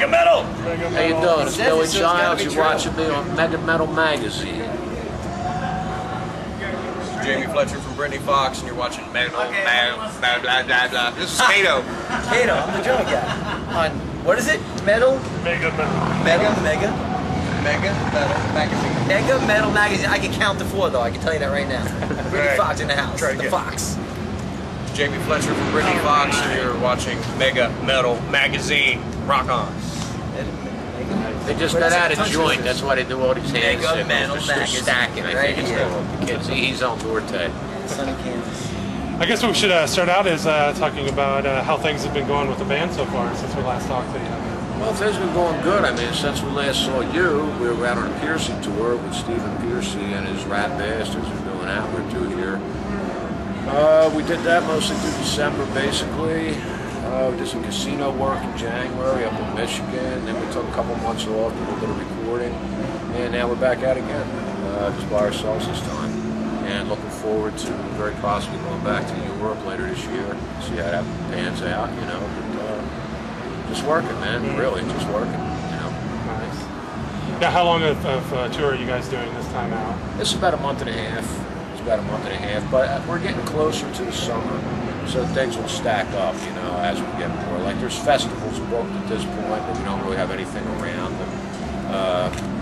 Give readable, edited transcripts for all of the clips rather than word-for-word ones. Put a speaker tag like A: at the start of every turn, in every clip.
A: Mega Metal!
B: How you doing? It's Billy Childs. You're watching me on Mega Metal Magazine.
C: Jamie Fletcher from Britny Fox, and you're watching Metal, blah, blah, blah, blah. This is Kato.
D: Kato, I'm the drummer guy. On, what is it? Metal?
A: Mega Metal.
D: Mega
C: Metal Magazine.
D: Mega Metal Magazine. I can count to 4 though, I can tell you that right now. Britny Fox in the house.
A: Try
D: the
A: again.
D: Fox.
C: Jamie Fletcher from Britny Fox, and you're watching Mega Metal Magazine. Rock on.
B: They just got out of joint. That's why they do all these hand
D: Mega Metal
B: signals. They're
D: Magazine.
B: stacking. I
D: Right
B: think it's
D: here.
B: the kids. He's on Duarte.
D: Sunny Kansas.
A: I guess what we should start out is talking about how things have been going with the band so far since we last talked to you.
B: Well, things have been going good. I mean, since we last saw you, we were out on a Piercy tour with Stephen Piercy and his Rat Bastards. We're doing an hour or two here. We did that mostly through December, basically. We did some casino work in January up in Michigan. Then we took a couple months off, did a little recording, and now we're back out again, just by ourselves this time. And looking forward to very possibly going back to Europe later this year, see how that pans out, you know. But just working, man, really, just working, you know.
A: Nice. Now, how long of tour are you guys doing this time out?
B: It's about a month and a half. It's about a month and a half, but we're getting closer to the summer, so things will stack up, you know, as we get more. Like there's festivals booked at this point, but we don't really have anything around them.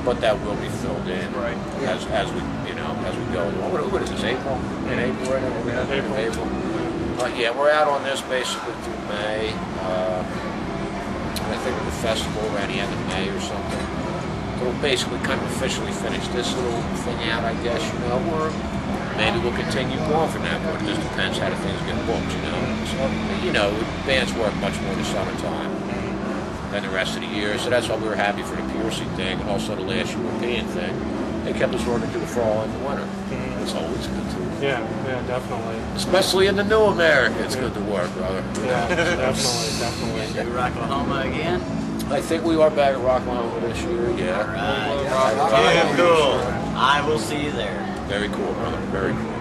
B: But that will be filled in, right? As we, you know, as we go along. What is this? April? In April, right? April. Yeah, we're out on this basically through May. I think of the festival around the end of May or something. So we'll basically kind of officially finish this little thing out, I guess, you know. Or maybe we'll continue on from that point. It just depends how the things get booked, you know. So, you know, bands work much more in the summertime than the rest of the year. So that's why we were happy for the Piercy thing and also the last European thing. They kept us working through the fall and the winter. It's always good too.
A: Yeah, definitely.
B: Especially in the new America, it's good to work, brother.
A: Yeah, definitely.
E: Do Rocklahoma again?
B: I think we are back at Rocklahoma this year, yeah.
E: All right. Cool. I will see you there.
B: Very cool, brother. Very cool.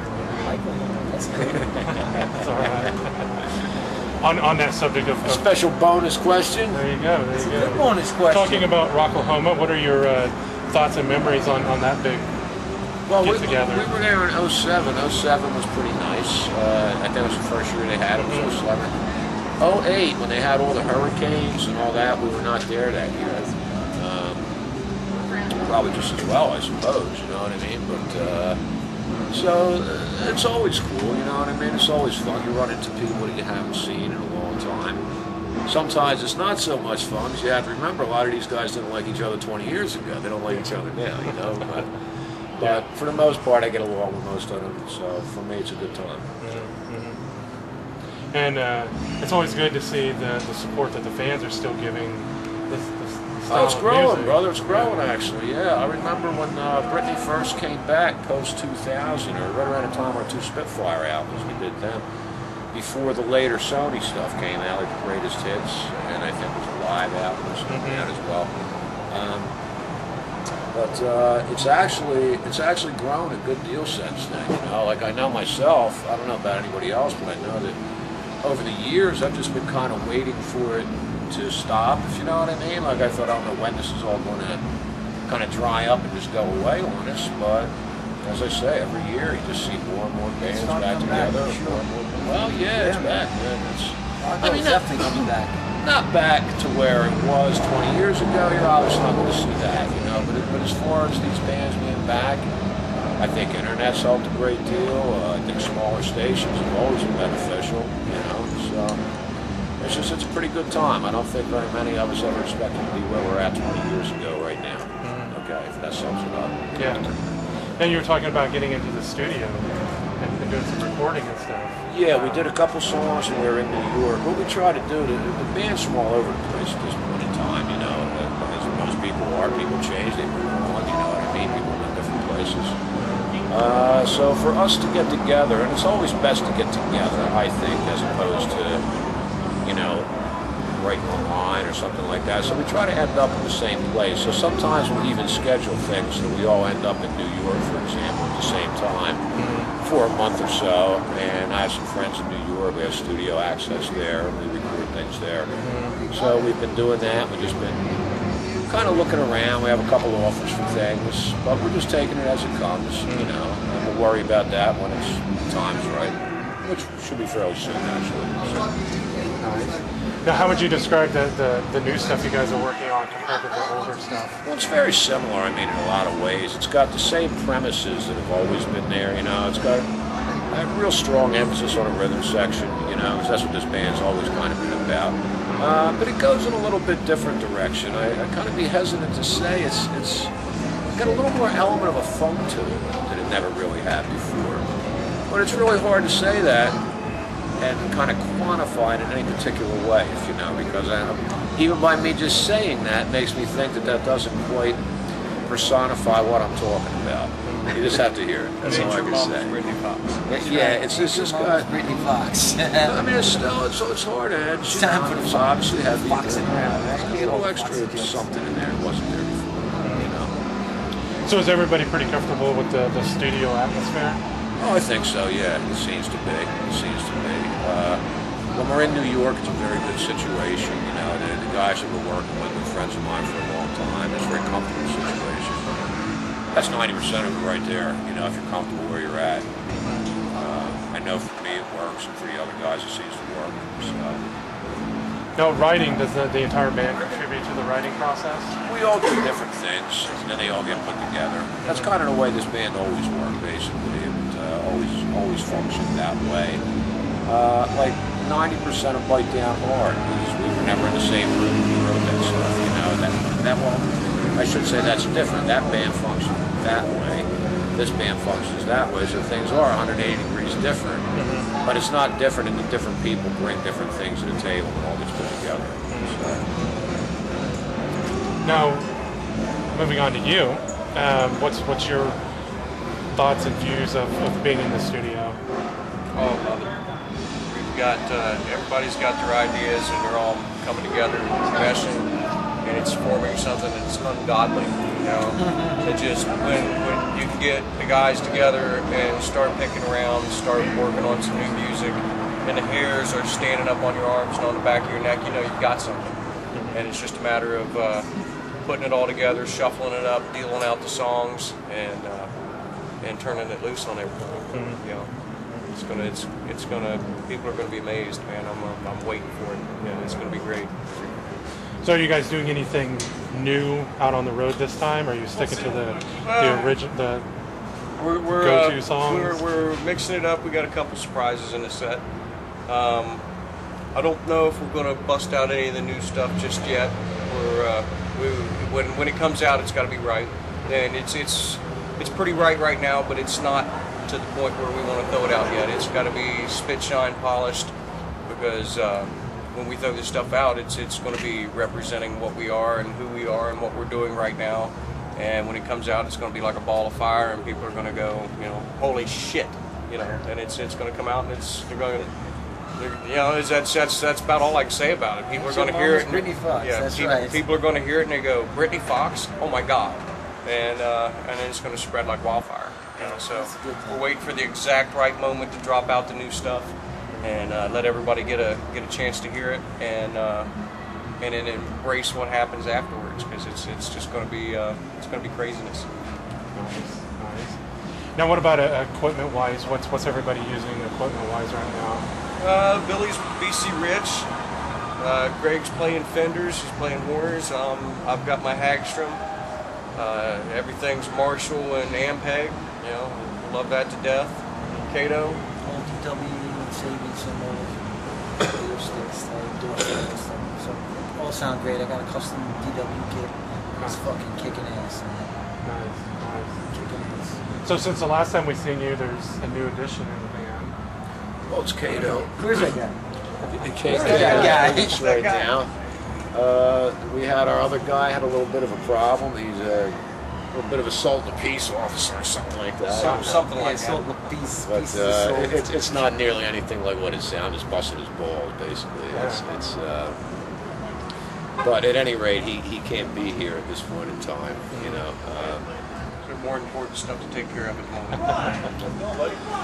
D: That's cool.
A: That's all right. On that subject of
B: Special bonus question.
A: there you go.
D: Good bonus question.
A: Talking about Rocklahoma, what are your thoughts and memories on that big
B: Well, we
A: together?
B: were there in 07. 07 was pretty nice. I think it was the first year they had it, was 07. 08, when they had all the hurricanes and all that, we were not there that year. Probably just as well, I suppose, you know what I mean? But, so, it's always cool, you know what I mean? It's always fun. You run into people that you haven't seen in a long time. Sometimes it's not so much fun, because you have to remember a lot of these guys didn't like each other 20 years ago. They don't like each other now, you know? But for the most part, I get along with most of them, so for me, it's a good time.
A: And it's always good to see the support that the fans are still giving this style
B: Oh, it's
A: of
B: growing,
A: music.
B: brother. It's growing, actually. Yeah, I remember when Britny first came back post-2000, or right around the time our 2 Spitfire albums, we did them. Before the later Sony stuff came out, like the greatest hits, and I think it was a live album or something out as well. But it's actually grown a good deal since then. You know, like I know myself. I don't know about anybody else, but I know that over the years I've just been kind of waiting for it to stop, if you know what I mean. Like I thought, I don't know when this is all going to kind of dry up and just go away on us, but as I say, every year you just see more and more bands back together. More and more, well, yeah, it's back, man.
D: I mean, definitely coming back.
B: Not back to where it was 20 years ago. You're obviously not going to see that, you know. But as far as these bands being back, I think internet's helped a great deal. I think smaller stations have always been beneficial, you know. So it's a pretty good time. I don't think very many of us ever expected to be where we're at 20 years ago right now. Okay, if that sums it up.
A: Yeah. And you were talking about getting into the studio and doing some recording and stuff.
B: Yeah, we did a couple songs when we were in New York. What we try to do, the band's from all over the place at this point in time, you know. As most people are, people change, they move on, you know what I mean? People live in different places. So for us to get together, and it's always best to get together, I think, as opposed to, you know, writing online or something like that. So we try to end up in the same place. So sometimes we even schedule things that we all end up in New York, for example, at the same time for a month or so. And I have some friends in New York. We have studio access there, and we record things there. So we've been doing that. We've just been kind of looking around. We have a couple of offers for things, but we're just taking it as it comes, you know. And we'll worry about that when it's time's right, which should be fairly soon, actually.
A: Nice. Now, how would you describe the new stuff you guys are working on compared to the older stuff?
B: Well, it's very similar, I mean, in a lot of ways. It's got the same premises that have always been there, you know. It's got a real strong emphasis on a rhythm section, you know, because that's what this band's always kind of been about. But it goes in a little bit different direction. I kind of be hesitant to say it's got a little more element of a funk to it that it never really had before. But it's really hard to say that and kind of quantify it in any particular way, if you know, because even by me just saying that makes me think that doesn't quite personify what I'm talking about. You just have to hear it. That's all I can say.
C: Britny Fox.
B: Yeah, it's just got.
D: Britny Fox.
B: I mean, it's hard edge.
D: It's time for the
B: obviously heavy.
D: foxing around, right?
B: There's a little extra something in there that wasn't there before, you know.
A: So is everybody pretty comfortable with the studio atmosphere?
B: Oh, I think so, yeah. It seems to be. When we're in New York, it's a very good situation. You know, the guys that we're working with are friends of mine for a long time. It's a very comfortable situation. That's 90% of it right there, you know, if you're comfortable where you're at. I know for me it works, and for the other guys it seems to work. So.
A: Now, writing, does the entire band contribute to the writing process?
B: We all do different things, and then they all get put together. That's kind of the way this band always worked, basically. It always functioned that way. Like 90% of Bite Down Hard, because we were never in the same room when we wrote that stuff, you know. That one, I should say that's different. That band functions that way. This band functions that way, so things are 180 degrees different. Mm-hmm. But it's not different in that different people bring different things to the table and all gets put together. So.
A: Now, moving on to you, what's your thoughts and views of being in the studio?
C: Oh, love it. We've got everybody's got their ideas, and they're all coming together and meshing, and it's forming something that's ungodly. You know, it just when you can get the guys together and start picking around, start working on some new music, and the hairs are standing up on your arms and on the back of your neck, you know you've got something. And it's just a matter of putting it all together, shuffling it up, dealing out the songs, and turning it loose on everything. You know. It's gonna. People are gonna be amazed, man. I'm waiting for it. Yeah, it's gonna be great.
A: So, are you guys doing anything new out on the road this time? Or are you sticking to the original,
C: we're
A: go-to songs?
C: We're mixing it up. We got a couple surprises in the set. I don't know if we're gonna bust out any of the new stuff just yet. When it comes out, it's got to be right, and it's pretty right now, but it's not to the point where we want to throw it out yet. It's got to be spit, shine, polished, because when we throw this stuff out, it's going to be representing what we are and who we are and what we're doing right now. And when it comes out, it's going to be like a ball of fire, and people are going to go, you know, holy shit, you know. And it's going to come out, and that's about all I can say about it. People are going to hear it.
D: Britny Fox.
C: Yeah,
D: that's right.
C: People are going to hear it, and they go, Britny Fox, oh my God, and then it's going to spread like wildfire. You know, so we're waiting for the exact right moment to drop out the new stuff, and let everybody get a chance to hear it, and then embrace what happens afterwards, because it's just going to be craziness.
A: Nice. Now, what about equipment wise? What's everybody using equipment wise right now?
C: Billy's BC Rich. Greg's playing Fenders. He's playing Warners. I've got my Hagstrom. Everything's Marshall and Ampeg. You know, love that to death. Kato.
D: DW, saving some old sticks, so all sound great. I got a custom DW kit. It's fucking kicking ass, man.
A: Nice.
D: Kicking ass.
A: So since the last time we seen you, there's a new addition in the band.
B: Well, it's Kato.
D: Where's that guy?
B: Kato. It's right now. We had our other guy had a little bit of a problem. He's a little bit of assault and a peace officer or something like that.
C: Something like
D: assault
C: that.
D: and a peace.
B: But
D: Piece of assault.
B: it's not nearly anything like what it sounds. Just busted his balls, basically. But at any rate, he can't be here at this point in time. You know,
C: There are more important stuff to take care of at home.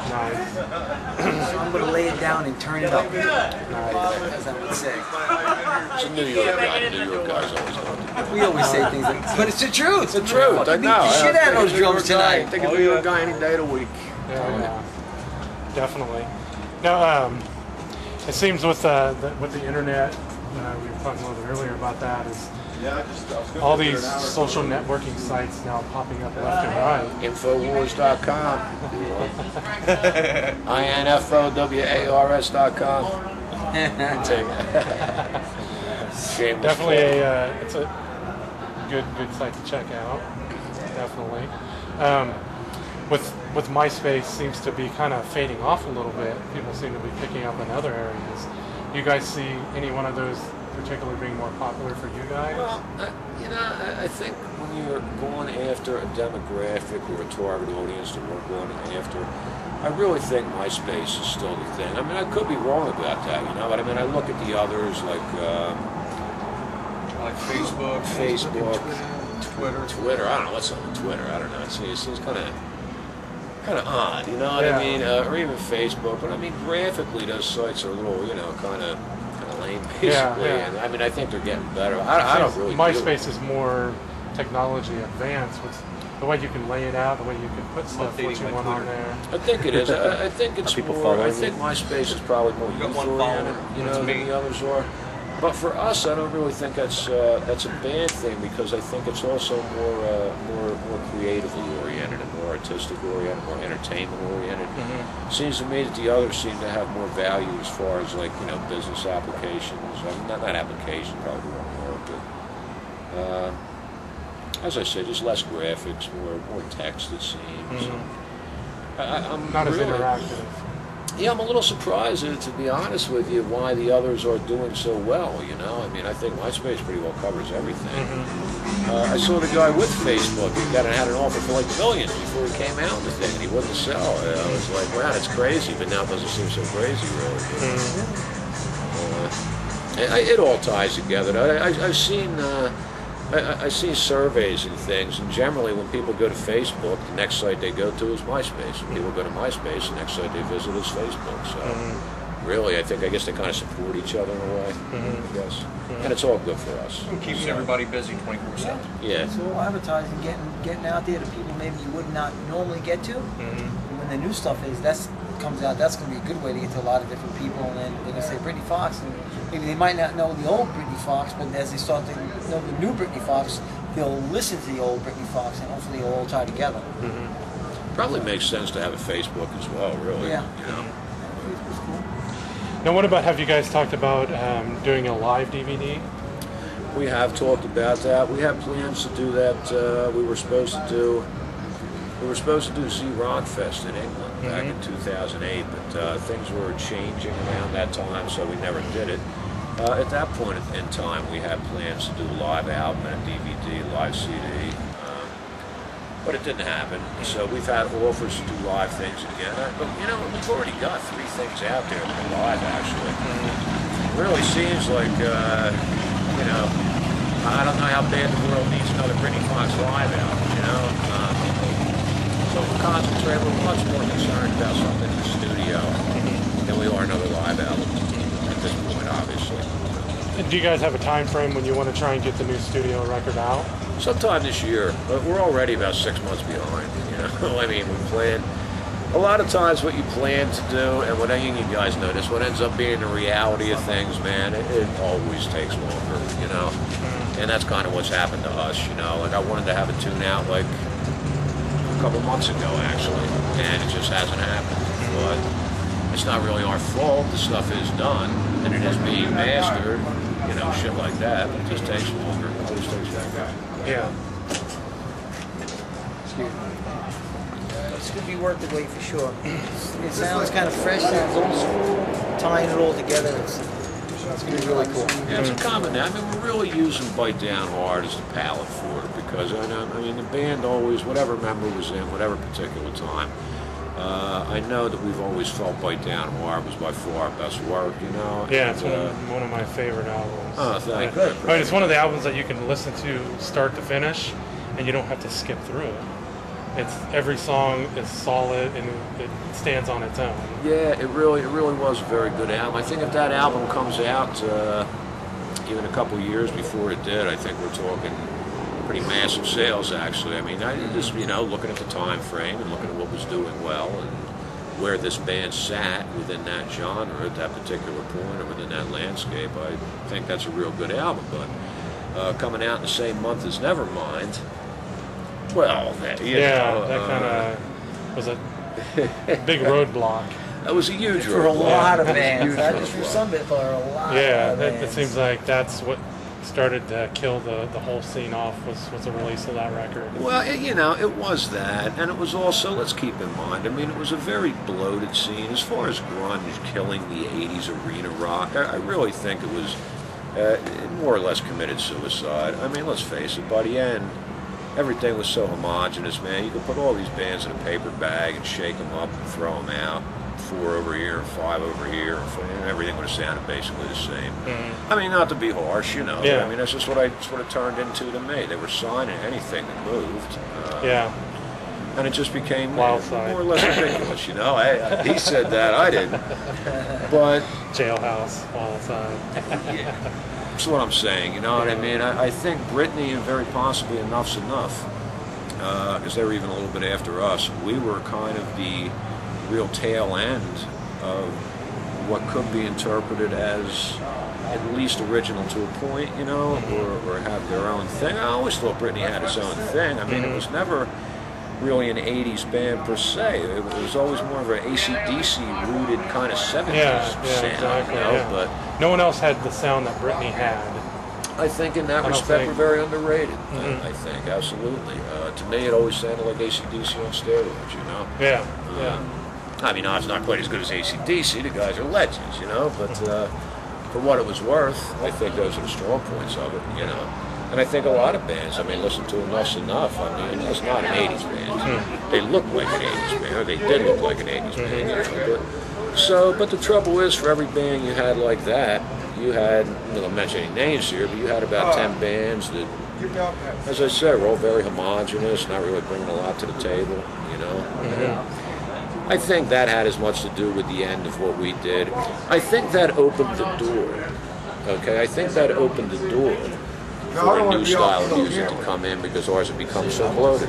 A: Nice.
D: So I'm going to lay it down and turn it up,
A: Nice.
D: as I would say.
B: It's a New York guy. New York guys always know.
D: We always say things like, but it's the truth.
B: It's the truth. I
D: Beat
B: know.
D: the shit out of those drums tonight.
B: Take a New York guy any day of the week.
A: Yeah, definitely. Now, it seems with the internet, we were talking a little bit earlier about that, is all these social networking sites now popping up left and right.
B: Infowars.com. INFOWARS.com.
A: Definitely it's a good site to check out. Definitely. With MySpace seems to be kind of fading off a little bit. People seem to be picking up in other areas. You guys see any one of those particularly being more popular for you guys?
B: Well, I think when you're going after a demographic or a target audience that we're going after, I really think MySpace is still the thing. I mean, I could be wrong about that, but I mean, I look at the others like
C: Facebook,
B: Twitter. I don't know what's on Twitter. I don't know. It seems kind of odd, you know what I mean? Or even Facebook. But I mean, graphically, those sites are a little, kind of lame, basically.
A: Yeah.
B: And I mean, I think they're getting better. I don't really.
A: MySpace is more technology advanced with the way you can lay it out, the way you can put stuff what you want on there.
B: I think it is. I think it's more. I think MySpace is probably more user-oriented, than the others are. But for us, I don't really think that's a bad thing because I think it's also more creatively oriented and more artistic oriented, more entertainment oriented.
A: Mm-hmm.
B: Seems to me that the others seem to have more value as far as business applications. I mean, not application, probably the wrong word, but as I said, just less graphics, more text. It seems.
A: Mm-hmm.
B: I'm
A: not
B: really,
A: as interactive.
B: Yeah, I'm a little surprised, to be honest with you, why the others are doing so well, I mean, I think MySpace pretty well covers everything.
A: Mm-hmm.
B: I saw the guy with Facebook. He had an offer for like millions before he came out, the thing, and he wouldn't sell. I was like, wow, that's crazy, but now it doesn't seem so crazy, really.
A: Mm-hmm.
B: It all ties together. I've seen... I see surveys and things, and generally when people go to Facebook, the next site they go to is MySpace. When people go to MySpace, the next site they visit is Facebook. So really, I guess they kind of support each other in a way, I guess. And it's all good for us.
C: Keeping everybody busy 24/7.
B: Yeah.
D: It's all advertising, getting out there to people maybe you would not normally get to. And when the new stuff comes out, that's going to be a good way to get to a lot of different people. And then they're going to say Britny Fox, and maybe they might not know the old Britny Fox, but as they start to know the new Britny Fox, they'll listen to the old Britny Fox, and hopefully it'll all tie together.
B: Probably makes sense to have a Facebook as well, really.
D: Yeah.
A: Mm-hmm. Now, what about, have you guys talked about doing a live DVD?
B: We have talked about that. We have plans to do that. We were supposed to do Z Rock Fest in England back in 2008, but things were changing around that time, so we never did it. At that point in time, we had plans to do a live album and a DVD, live CD, but it didn't happen. So we've had offers to do live things again. But we've already got 3 things out there that are live, actually. It really seems like, I don't know how bad the world needs another Britny Fox live album, So we're concentrating, we're much more concerned about something in the studio than we are another live album at this point, obviously.
A: And do you guys have a time frame when you want to try and get the new studio record out?
B: Sometime this year, but we're already about 6 months behind, I mean, we plan, a lot of times what you plan to do, and what you guys notice, what ends up being the reality of things, man, it always takes longer, And that's kind of what's happened to us, Like I wanted to have a tune out like a couple months ago, actually, and it just hasn't happened. But it's not really our fault. The stuff is done, and it is being mastered, shit like that. It just takes longer. It always takes longer.
A: Yeah.
D: It's going to be worth the wait for sure. It sounds kind of fresh, sounds old school, tying it all together. It's going to be really cool.
B: Yeah, it's a combination. I mean, we're really using Bite Down Hard as the palette for it because, I mean, the band always, whatever member was in, whatever particular time, I know that we've always felt Bite Down Hard was by far our best work,
A: Yeah, it's one of my favorite albums.
B: Oh, thank you.
A: I mean, it's one of the albums that you can listen to start to finish, and you don't have to skip through it. it's every song is solid and it stands on its own.
B: Yeah, it really was a very good album. I think if that album comes out even a couple years before it did, I think we're talking pretty massive sales. Actually, I mean, I just looking at the time frame and looking at what was doing well and where this band sat within that genre at that particular point or within that landscape, I think that's a real good album. But coming out in the same month as Nevermind, well,
A: that kind of was a big roadblock.
B: That was a huge
D: for a lot of bands.
B: Not
D: just for some, but for a lot.
A: Yeah,
D: of bands.
A: It seems like that's what started to kill the whole scene off was the release of that record.
B: Well, it was that, and it was also, let's keep in mind, I mean, it was a very bloated scene as far as grunge killing the 80s arena rock. I really think it was more or less committed suicide. I mean, let's face it, by the end, everything was so homogenous, man. You could put all these bands in a paper bag and shake them up and throw them out. 4 over here, 5 over here, and everything would have sounded basically the same.
A: Mm-hmm.
B: I mean, not to be harsh,
A: Yeah.
B: I mean, that's just what it turned into to me. They were signing anything that moved. And it just became more or less ridiculous, he said that, I didn't. But
A: Jailhouse, Wildside.
B: Yeah. That's what I'm saying, you know what I mean? I think Britney, and very possibly Enough's Enough, because they were even a little bit after us, we were kind of the real tail end of what could be interpreted as at least original to a point, or have their own thing. I always thought Britney had its own thing. I mean, it was never really an 80s band per se. It was always more of an AC/DC rooted kind of 70s sound,
A: exactly,
B: but
A: no one else had the sound that Britney had.
B: I think in that respect we're very underrated. I think, absolutely. To me, it always sounded like AC/DC on steroids,
A: Yeah.
B: I mean, it's not quite as good as AC/DC. The guys are legends, but for what it was worth, I think those are the strong points of it, And I think a lot of bands, I mean, listen to Enough's Enough. I mean, it's not an 80s band. They look like an 80s band, or they did look like an 80s band, But the trouble is, for every band you had like that, you had, I don't mention any names here, but you had about 10 bands that, as I said, were all very homogenous, not really bringing a lot to the table, I think that had as much to do with the end of what we did. I think that opened the door, okay? I think that opened the door for a new style of music to come in because ours had become so bloated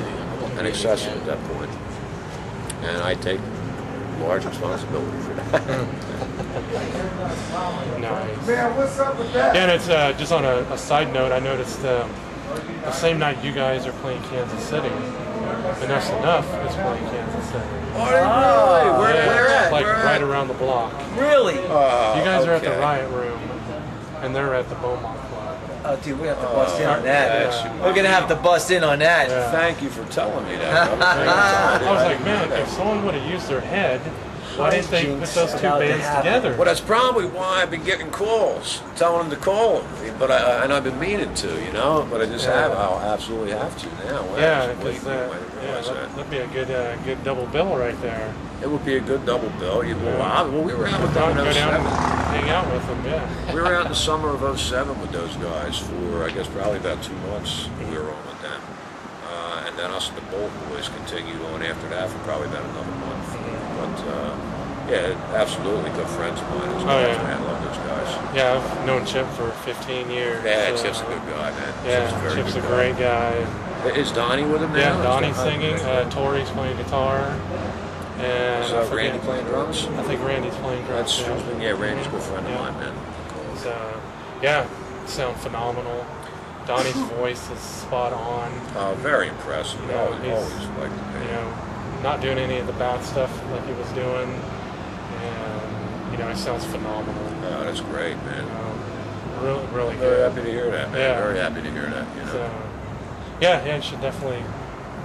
B: and excessive at that point. And I take large responsibility for that.
A: Nice. And it's just on a side note, I noticed the same night you guys are playing Kansas City, Enough's Enough is playing Kansas City.
B: Oh, really? Where at?
A: Like right around the block.
D: Really?
A: You guys are at the Riot Room, and they're at the Beaumont Club.
D: Oh, dude, we have to bust in on that. We're going to have to bust in on that.
A: Yeah.
B: Thank you for telling me that.
A: I was like, man, if someone would have used their head, why didn't they put those two bands together?
B: Well, that's probably why I've been getting calls, telling them to call them. But and I've been meaning to, But I just I'll absolutely have to now.
A: That'd be a good double bill right there.
B: It would be a good double bill. We were out with them in 07.
A: Hang out with them,
B: We were out in the summer of 07 with those guys for, I guess, probably about 2 months. We were on with them. And then us and the Bolt Boys continued on after that for probably about another month. But, absolutely good friends of mine. I love those guys.
A: Yeah, I've known Chip for 15 years.
B: Yeah, Chip's a good guy, man.
A: Chip's a great guy.
B: Is Donnie with him now?
A: Yeah, Donnie's singing. Tori's playing guitar. And
B: so Randy playing drums?
A: I think Randy's playing drums.
B: Randy's a good friend of mine, man.
A: So, sound phenomenal. Donnie's voice is spot on.
B: Very impressive. Always like
A: not doing any of the bad stuff like he was doing, and it sounds phenomenal.
B: Oh, that's great, man.
A: Really, really
B: Very
A: good.
B: happy to hear that, man.
A: Yeah.
B: Very happy to hear that.
A: So, you should definitely.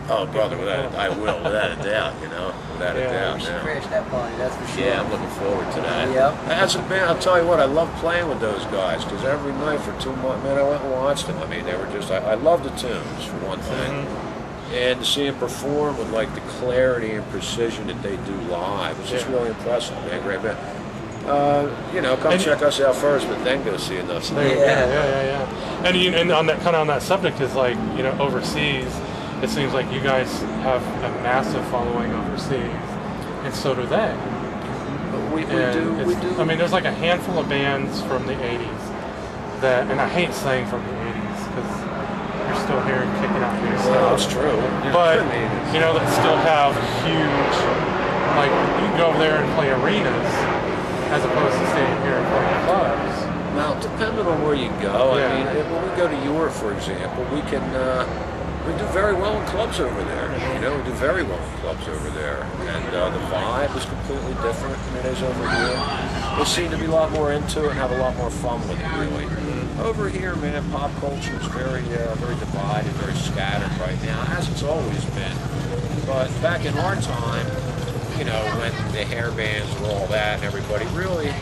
B: Oh, brother, I will, without a doubt. Without a doubt.
D: We should crash that party, that's for sure.
B: Yeah, I'm looking forward to that.
D: Yep.
B: As a band, I'll tell you what, I love playing with those guys because every night for 2 months, man, I went and watched them. I mean, they were just, I love the tunes, for one thing. And to see them perform with, like, the clarity and precision that they do live, it's just really impressive, man. Great band. Come check us out first, but then go see Enough's Enough.
A: Yeah. And on that subject is like, overseas, it seems like you guys have a massive following overseas, and so do they.
B: We do.
A: I mean, there's like a handful of bands from the 80s that, and I hate saying from the 80s because you're still here and kicking out new stuff.
B: Well, that's true.
A: But, you know, that still have huge, like, you can go over there and play arenas as opposed to staying here and playing clubs.
B: Well, depending on where you go,
A: Yeah.
B: I mean, when we go to Europe, for example, we can, we do very well in clubs over there. You know, we do very well in clubs over there. And the vibe is completely different than it is over here. They seem to be a lot more into it and have a lot more fun with it, really. Over here, man, pop culture is very, very divided, very scattered right now, as it's always been. But back in our time, you know, when the hair bands were all that and everybody really,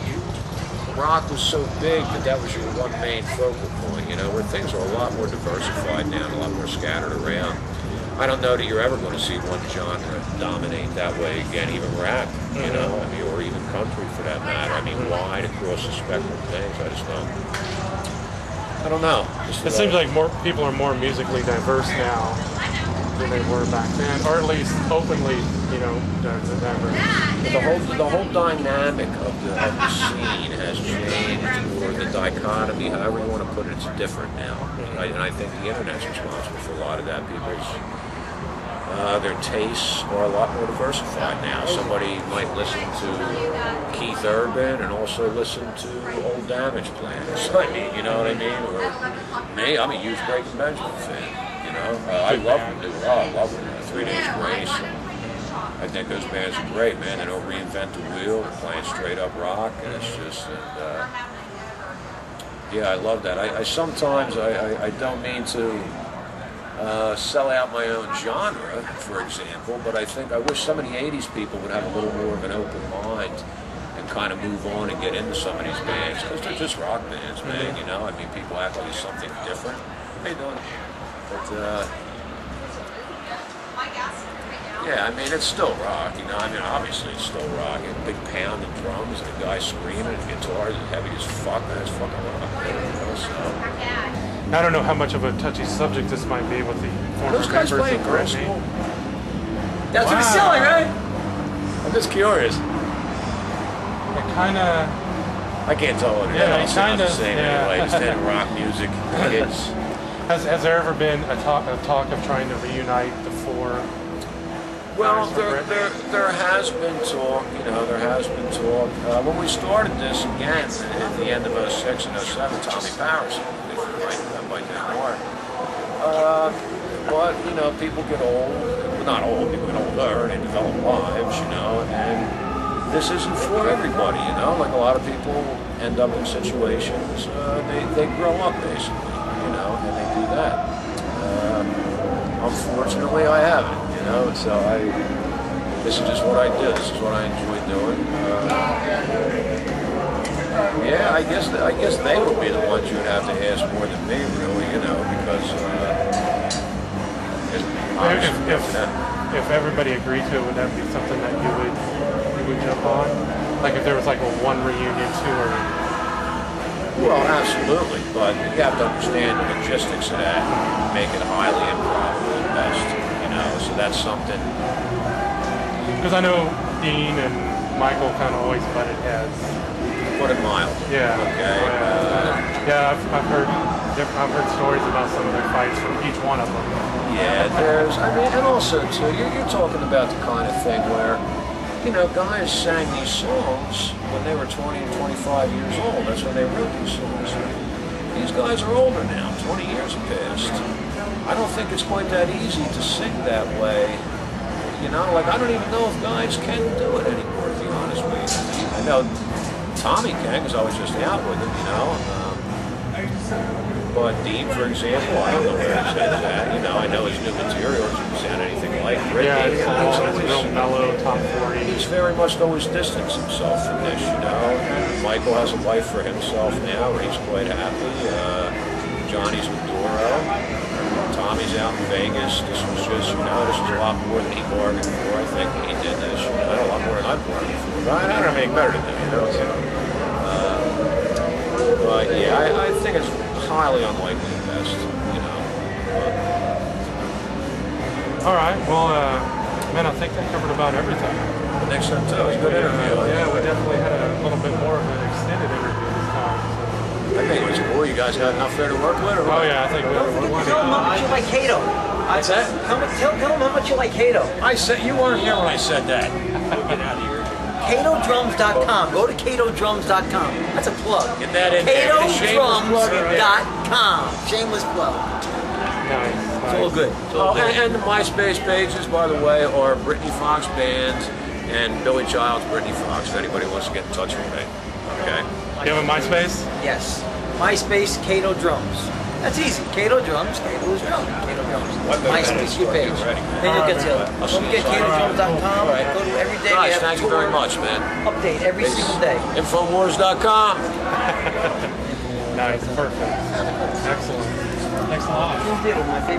B: rock was so big that was your one main focal point, you know, where things are a lot more diversified now and a lot more scattered around. I don't know that you're ever going to see one genre dominate that way again, even rap, you know, I mean, or even country for that matter. I mean, wide across the spectrum of things, I don't know.
A: It seems like more people are more musically diverse now than they were back then, or at least openly, you know, diverse.
B: The whole dynamic of the scene has changed, or the dichotomy, however you want to put it, it's different now. And I think the internet's responsible for a lot of that. People's their tastes are a lot more diversified now. Somebody might listen to Keith Urban and also listen to Old Damage Plans. I mean, you know what I mean? Or me, I'm a huge Breaking Benjamin fan. You know, I love them. I love them. 3 Days Grace. I think those bands are great, man. They don't reinvent the wheel. They're playing straight up rock, and it's just, yeah, I love that. I sometimes I don't mean to sell out my own genre, for example, but I wish some of the 80s people would have a little more of an open mind and kind of move on and get into some of these bands, because they're just rock bands, man, you know? I mean, people act like it's something different. How you doing? But, yeah, I mean, it's still rock, you know? I mean, obviously it's still rock. A big pound and drums and a guy screaming and guitars as heavy as fuck, man, it's fucking rock, you know, so...
A: I don't know how much of a touchy subject this might be with the former
B: Those guys
A: members
B: playing
A: of
B: girls'
A: Britney.
B: school?
D: That's what he's selling, right?
B: I'm just curious.
A: It kind of...
B: I can't tell what it
A: Yeah,
B: is.
A: it kind
B: Sounds
A: of...
B: the same
A: Yeah.
B: anyway. Just in rock music. It's...
A: Has there ever been a talk of trying to reunite the four?
B: Well, there has been talk, you know, there has been talk. When we started this again at the end of 06 and 07, Tommy Powers, that might be more. But, you know, people get old, well, not old, people get older, and they develop lives, you know, and this isn't for everybody, you know, like a lot of people end up in situations, they grow up basically, you know, and they do that. Unfortunately, I haven't. You know, so this is just what I do. This is what I enjoy doing. Yeah, I guess they would be the ones you'd have to ask more than me, really. You know, because
A: if everybody agreed to it, would that be something that you would jump on? Like if there was like a one reunion tour?
B: Well, absolutely, but you have to understand the logistics of that. Make it highly improbable at best. So that's something.
A: Because I know Dean and Michael kind of always butted heads.
B: Put it mild.
A: Yeah.
B: Okay.
A: Yeah, I've heard stories about some of their fights from each one of them.
B: Yeah, I mean, and also too, you're talking about the kind of thing where, you know, guys sang these songs when they were 20 and 25 years old. That's when they wrote these songs. These guys are older now. 20 years have passed. I don't think it's quite that easy to sing that way. You know, like I don't even know if guys can do it anymore, to be honest with you. I know Tommy can, because I was just out with him, you know. But Dean, for example, I don't know where his head's at. You know, I know his new material doesn't sound anything like Britney.
A: Yeah, it's real mellow, top 40.
B: He's very much always distanced himself from this, you know. And Michael has a life for himself now where he's quite happy. Johnny's with Doro. Tommy's out in Vegas. This was just, you know, this was a lot more than he bargained for, I think, when he did this. You know, a lot more than I bargained for. But I don't have anything better than him, you know. So, but yeah, I think it's highly unlikely at best, you know. But,
A: All right. Well, man, I think that covered about everything.
B: I think so too. It was a good interview.
A: Yeah, we definitely had a little bit more of an extended interview this time. So.
B: I think it was cool. You guys got enough there to work with? Or
A: Oh
B: what?
A: yeah, I think we
D: Don't
A: had
D: forget to
A: plenty.
D: tell them how much you like Hato.
B: What's that?
D: Tell them how much you like Hato.
B: I said you weren't here when I said that. Get out of here.
D: CatoDrums.com. Go to CatoDrums.com. That's a plug.
B: Get that in there. Get a shameless plug in there.
D: CatoDrums.com. Shameless plug.
A: Nice.
D: It's all good. It's all
B: Oh,
D: good.
B: and the MySpace pages, by the way, are Britny Fox Band and Billy Child's Britny Fox, if anybody wants to get in touch with me. Okay?
A: You have a MySpace?
D: Yes. MySpace, Cato Drums. That's easy. Cato Drums, Cato is drum. Cato Drums.
B: Well, I better
D: MySpace, your
B: get
D: page.
B: ready.
D: Then you'll get to it.
B: I'll see
D: Don't
B: you
D: forget CatoDrums.com.
B: All right.
D: Go to every day.
B: Guys,
D: we have
B: thank
D: a
B: you very
D: tour
B: much, man.
D: update every single day.
B: Infowars.com.
A: Nice. Perfect. Excellent. Thanks a lot.
D: You did it, my favorite.